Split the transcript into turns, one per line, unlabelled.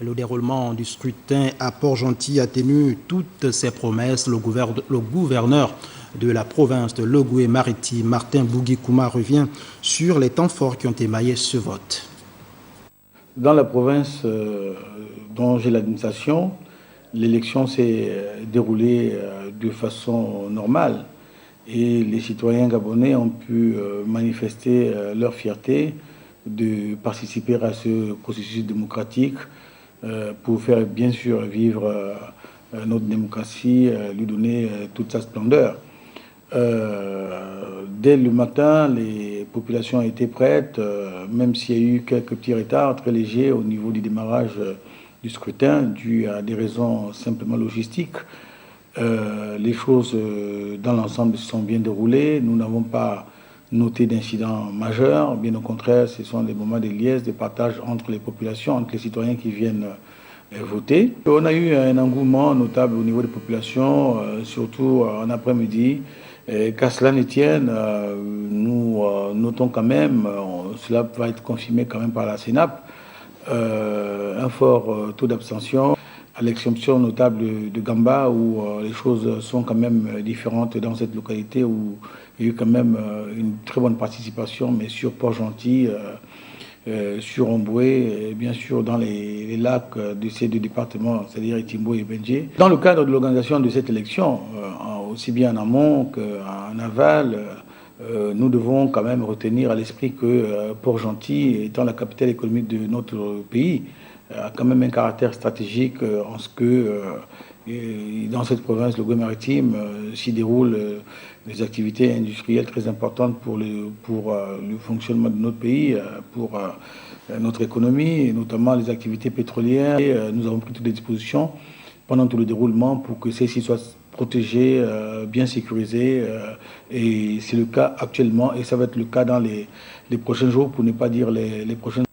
Le déroulement du scrutin à Port-Gentil a tenu toutes ses promesses. Le gouverneur de la province de l'Ogooué-Maritime, Martin Bougui-Kouma, revient sur les temps forts qui ont émaillé ce vote.
Dans la province dont j'ai l'administration, l'élection s'est déroulée de façon normale et les citoyens gabonais ont pu manifester leur fierté de participer à ce processus démocratique pour faire bien sûr vivre notre démocratie, lui donner toute sa splendeur. Dès le matin, les populations étaient prêtes, même s'il y a eu quelques petits retards très légers au niveau du démarrage du scrutin, dû à des raisons simplement logistiques. Les choses dans l'ensemble se sont bien déroulées. Nous n'avons pas noté d'incidents majeurs. Bien au contraire, ce sont des moments de liesse, de partage entre les populations, entre les citoyens qui viennent voter. On a eu un engouement notable au niveau des populations, surtout en après-midi. Qu'à cela ne tienne, nous notons quand même, cela va être confirmé quand même par la CENAP, un fort taux d'abstention, à l'exception notable de Gamba, où les choses sont quand même différentes dans cette localité, où il y a eu quand même une très bonne participation, mais sur Port-Gentil, sur Omboué, et bien sûr dans les lacs de ces deux départements, c'est-à-dire Itimbo et Benjé. Dans le cadre de l'organisation de cette élection, aussi bien en amont qu'en aval, nous devons quand même retenir à l'esprit que Port-Gentil, étant la capitale économique de notre pays, a quand même un caractère stratégique en ce que dans cette province, le Ogooué-Maritime, s'y déroulent des activités industrielles très importantes pour le fonctionnement de notre pays, pour notre économie, et notamment les activités pétrolières. Et, nous avons pris toutes les dispositions pendant tout le déroulement pour que celles-ci soient protégées, bien sécurisées. Et c'est le cas actuellement et ça va être le cas dans les prochains jours, pour ne pas dire les prochaines